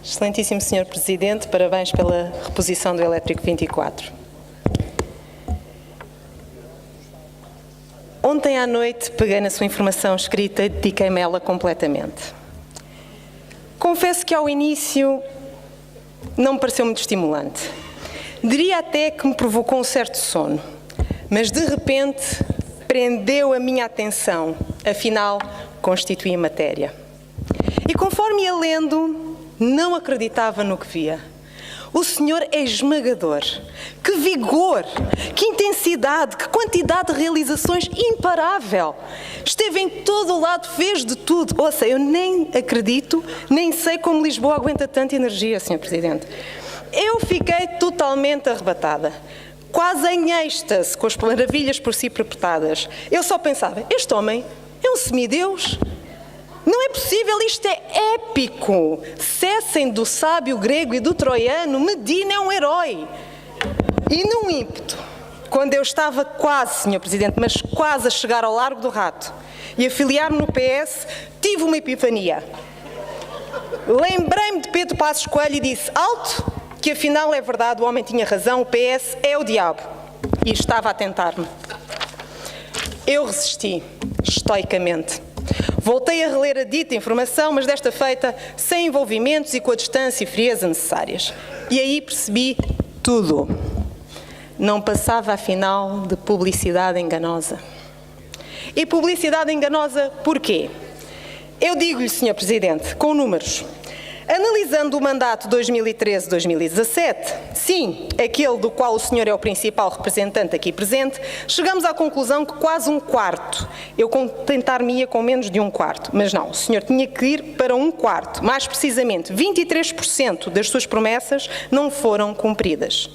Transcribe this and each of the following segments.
Excelentíssimo Sr. Presidente, parabéns pela reposição do Elétrico 24. Ontem à noite peguei na sua informação escrita e dediquei-me a ela completamente. Confesso que ao início não me pareceu muito estimulante. Diria até que me provocou um certo sono, mas de repente prendeu a minha atenção, afinal constituía matéria. E conforme ia lendo, não acreditava no que via. O senhor é esmagador. Que vigor, que intensidade, que quantidade de realizações imparável. Esteve em todo o lado, fez de tudo. Ouça, eu nem acredito, nem sei como Lisboa aguenta tanta energia, Sr. Presidente. Eu fiquei totalmente arrebatada, quase em êxtase com as maravilhas por si perpetradas. Eu só pensava, este homem é um semideus. Não é possível, isto é épico. Cessem do sábio grego e do troiano, Medina é um herói. E num ímpeto, quando eu estava quase, Sr. Presidente, mas quase a chegar ao Largo do Rato e a filiar-me no PS, tive uma epifania. Lembrei-me de Pedro Passos Coelho e disse, alto, que afinal é verdade, o homem tinha razão, o PS é o diabo. E estava a tentar-me. Eu resisti, estoicamente. Voltei a reler a dita informação, mas desta feita sem envolvimentos e com a distância e frieza necessárias. E aí percebi tudo. Não passava, afinal, de publicidade enganosa. E publicidade enganosa porquê? Eu digo-lhe, Sr. Presidente, com números. Analisando o mandato 2013-2017, sim, aquele do qual o senhor é o principal representante aqui presente, chegamos à conclusão que quase um quarto, eu contentar-me-ia com menos de um quarto, mas não, o senhor tinha que ir para um quarto, mais precisamente 23% das suas promessas não foram cumpridas.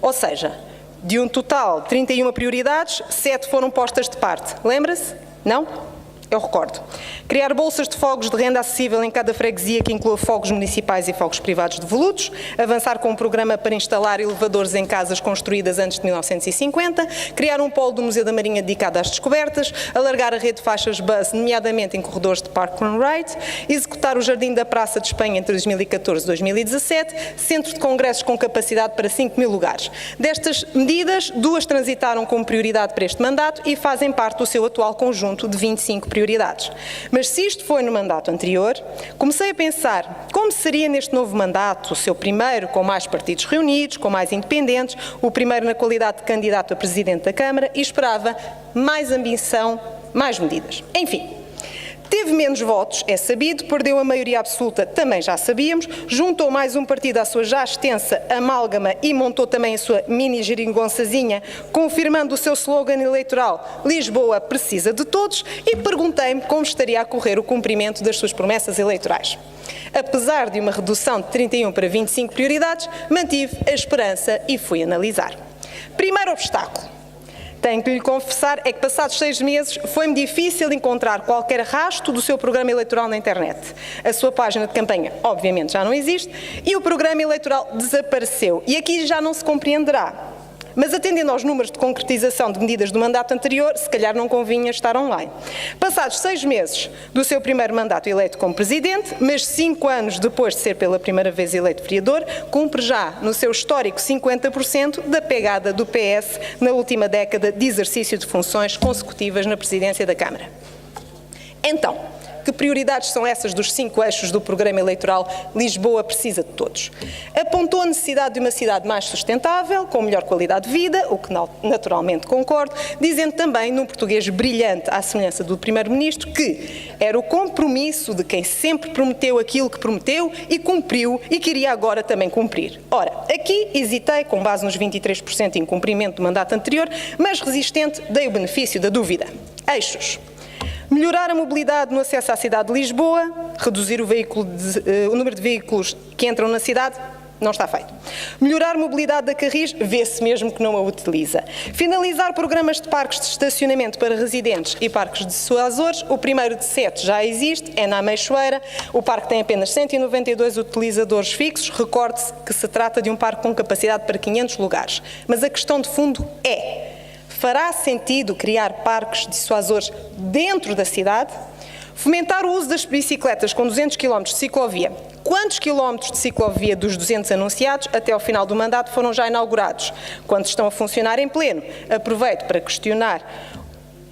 Ou seja, de um total de 31 prioridades, 7 foram postas de parte. Lembra-se? Não? Eu recordo. Criar bolsas de fogos de renda acessível em cada freguesia que inclua fogos municipais e fogos privados devolutos, avançar com um programa para instalar elevadores em casas construídas antes de 1950, criar um polo do Museu da Marinha dedicado às descobertas, alargar a rede de faixas bus, nomeadamente em corredores de Park and Ride, executar o Jardim da Praça de Espanha entre 2014 e 2017, centro de congressos com capacidade para 5.000 lugares. Destas medidas, 2 transitaram como prioridade para este mandato e fazem parte do seu atual conjunto de 25 prioridades. Mas se isto foi no mandato anterior, comecei a pensar como seria neste novo mandato, o seu primeiro com mais partidos reunidos, com mais independentes, o primeiro na qualidade de candidato a Presidente da Câmara e esperava mais ambição, mais medidas. Enfim. Teve menos votos, é sabido, perdeu a maioria absoluta, também já sabíamos, juntou mais um partido à sua já extensa amálgama e montou também a sua mini geringonçazinha, confirmando o seu slogan eleitoral Lisboa precisa de todos e perguntei-me como estaria a correr o cumprimento das suas promessas eleitorais. Apesar de uma redução de 31 para 25 prioridades, mantive a esperança e fui analisar. Primeiro obstáculo. Tenho que lhe confessar é que passados 6 meses foi-me difícil encontrar qualquer rastro do seu programa eleitoral na internet. A sua página de campanha, obviamente, já não existe e o programa eleitoral desapareceu. E aqui já não se compreenderá. Mas atendendo aos números de concretização de medidas do mandato anterior, se calhar não convinha estar online. Passados 6 meses do seu primeiro mandato eleito como Presidente, mas 5 anos depois de ser pela primeira vez eleito vereador, cumpre já no seu histórico 50% da pegada do PS na última década de exercício de funções consecutivas na Presidência da Câmara. Então, que prioridades são essas dos 5 eixos do programa eleitoral Lisboa precisa de todos? Apontou a necessidade de uma cidade mais sustentável, com melhor qualidade de vida, o que naturalmente concordo, dizendo também, num português brilhante à semelhança do Primeiro-Ministro, que era o compromisso de quem sempre prometeu aquilo que prometeu e cumpriu e queria agora também cumprir. Ora, aqui hesitei, com base nos 23% de incumprimento do mandato anterior, mas resistente dei o benefício da dúvida. Eixos. Melhorar a mobilidade no acesso à cidade de Lisboa, reduzir o número de veículos que entram na cidade, não está feito. Melhorar a mobilidade da Carris, vê-se mesmo que não a utiliza. Finalizar programas de parques de estacionamento para residentes e parques de Açores, o primeiro de 7 já existe, é na Ameixoeira, o parque tem apenas 192 utilizadores fixos, recorde-se que se trata de um parque com capacidade para 500 lugares. Mas a questão de fundo é: fará sentido criar parques de Açores dentro da cidade? Fomentar o uso das bicicletas com 200 km de ciclovia. Quantos quilómetros de ciclovia dos 200 anunciados até ao final do mandato foram já inaugurados? Quantos estão a funcionar em pleno? Aproveito para questionar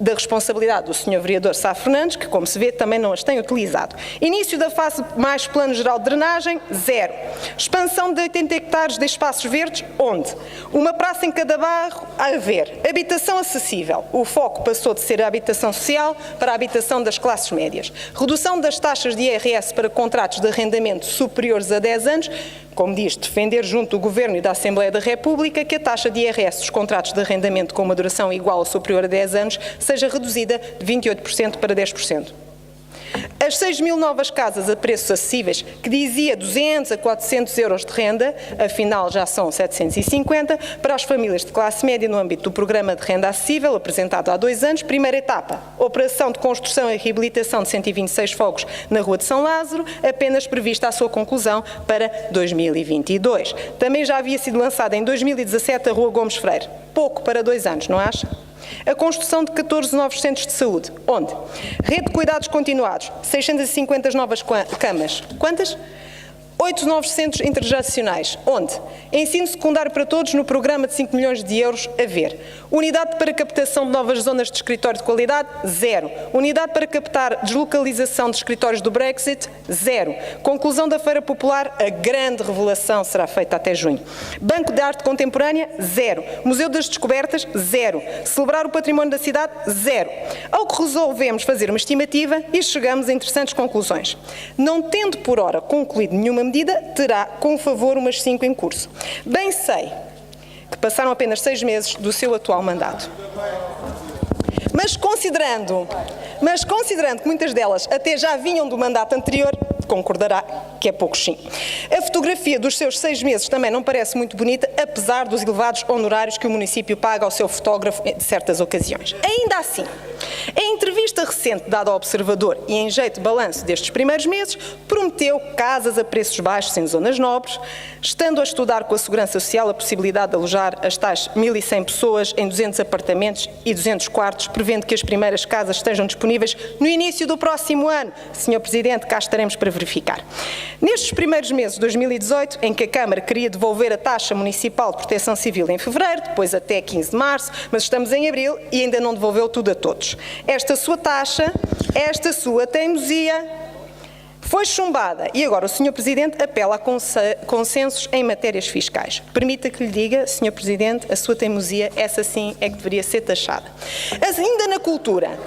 da responsabilidade do Sr. Vereador Sá Fernandes, que, como se vê, também não as tem utilizado. Início da fase mais plano geral de drenagem, 0. Expansão de 80 hectares de espaços verdes, onde? Uma praça em cada bairro, a haver. Habitação acessível. O foco passou de ser a habitação social para a habitação das classes médias. Redução das taxas de IRS para contratos de arrendamento superiores a 10 anos, como diz, defender junto do Governo e da Assembleia da República que a taxa de IRS dos contratos de arrendamento com uma duração igual ou superior a 10 anos seja reduzida de 28% para 10%. As 6.000 novas casas a preços acessíveis, que dizia 200 a 400 euros de renda, afinal já são 750, para as famílias de classe média no âmbito do Programa de Renda Acessível, apresentado há 2 anos. Primeira etapa, operação de construção e reabilitação de 126 fogos na Rua de São Lázaro, apenas prevista a sua conclusão para 2022. Também já havia sido lançada em 2017 a Rua Gomes Freire. Pouco para 2 anos, não acha? A construção de 14 novos centros de saúde. Onde? Rede de cuidados continuados. 650 novas camas. Quantas? 8 novos centros intergeracionais. Onde? Ensino secundário para todos no programa de 5 milhões de euros a ver. Unidade para captação de novas zonas de escritório de qualidade, 0. Unidade para captar deslocalização de escritórios do Brexit, 0. Conclusão da Feira Popular, a grande revelação será feita até junho. Banco de Arte Contemporânea, 0. Museu das Descobertas, 0. Celebrar o património da cidade, 0. Ao que resolvemos fazer uma estimativa e chegamos a interessantes conclusões. Não tendo por hora concluído nenhuma medida, terá com favor umas 5 em curso. Bem sei que passaram apenas 6 meses do seu atual mandato. Mas considerando que muitas delas até já vinham do mandato anterior, concordará que é pouco sim. A fotografia dos seus 6 meses também não parece muito bonita, apesar dos elevados honorários que o município paga ao seu fotógrafo em certas ocasiões. Ainda assim, em entrevista recente dada ao Observador e em jeito de balanço destes primeiros meses, prometeu casas a preços baixos em zonas nobres, estando a estudar com a Segurança Social a possibilidade de alojar as tais 1.100 pessoas em 200 apartamentos e 200 quartos, prevendo que as primeiras casas estejam disponíveis no início do próximo ano. Sr. Presidente, cá estaremos para verificar. Nestes primeiros meses de 2018, em que a Câmara queria devolver a taxa municipal de proteção civil em fevereiro, depois até 15 de março, mas estamos em abril e ainda não devolveu tudo a todos. Esta sua taxa, esta sua teimosia foi chumbada e agora o Sr. Presidente apela a consensos em matérias fiscais. Permita que lhe diga, Sr. Presidente, a sua teimosia, essa sim é que deveria ser taxada. Ainda na cultura,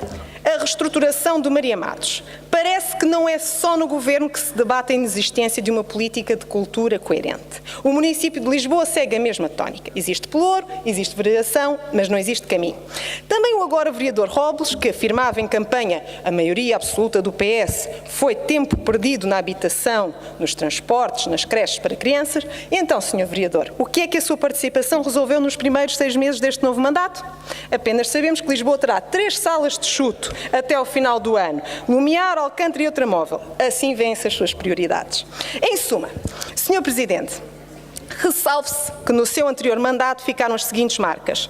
a reestruturação do Maria Matos. Parece que não é só no Governo que se debate a inexistência de uma política de cultura coerente. O município de Lisboa segue a mesma tónica. Existe pelouro, existe vereação, mas não existe caminho. Também o agora vereador Robles, que afirmava em campanha a maioria absoluta do PS foi tempo perdido na habitação, nos transportes, nas creches para crianças. E então, Sr. Vereador, o que é que a sua participação resolveu nos primeiros 6 meses deste novo mandato? Apenas sabemos que Lisboa terá 3 salas de chuto até ao final do ano, nomear Alcântara e Outramóvel. Assim vêm-se as suas prioridades. Em suma, Sr. Presidente, ressalve-se que no seu anterior mandato ficaram as seguintes marcas.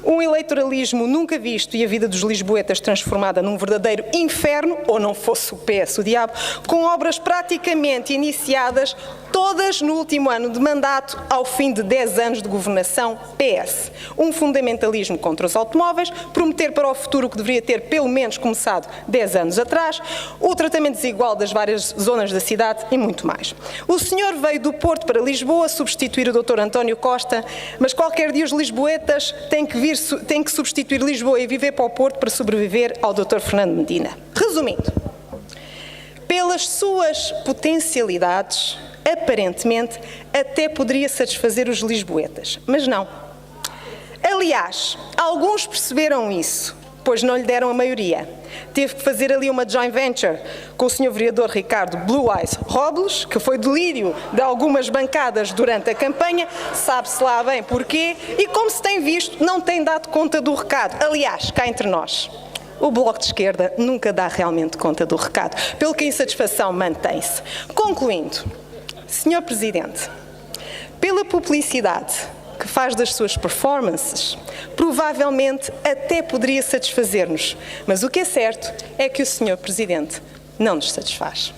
Um eleitoralismo nunca visto e a vida dos lisboetas transformada num verdadeiro inferno, ou não fosse o PS o diabo, com obras praticamente iniciadas todas no último ano de mandato, ao fim de 10 anos de governação PS. Um fundamentalismo contra os automóveis, prometer para o futuro o que deveria ter pelo menos começado 10 anos atrás, o tratamento desigual das várias zonas da cidade e muito mais. O senhor veio do Porto para Lisboa substituir o Dr. António Costa, mas qualquer dia os lisboetas têm que substituir Lisboa e viver para o Porto para sobreviver ao Dr. Fernando Medina. Resumindo, pelas suas potencialidades, aparentemente, até poderia satisfazer os lisboetas, mas não. Aliás, alguns perceberam isso, pois não lhe deram a maioria. Teve que fazer ali uma joint venture com o Sr. Vereador Ricardo Blue Eyes Robles, que foi delírio de algumas bancadas durante a campanha, sabe-se lá bem porquê, e como se tem visto, não tem dado conta do recado. Aliás, cá entre nós, o Bloco de Esquerda nunca dá realmente conta do recado, pelo que a insatisfação mantém-se. Concluindo, Sr. Presidente, pela publicidade que faz das suas performances, provavelmente até poderia satisfazer-nos, mas o que é certo é que o Sr. Presidente não nos satisfaz.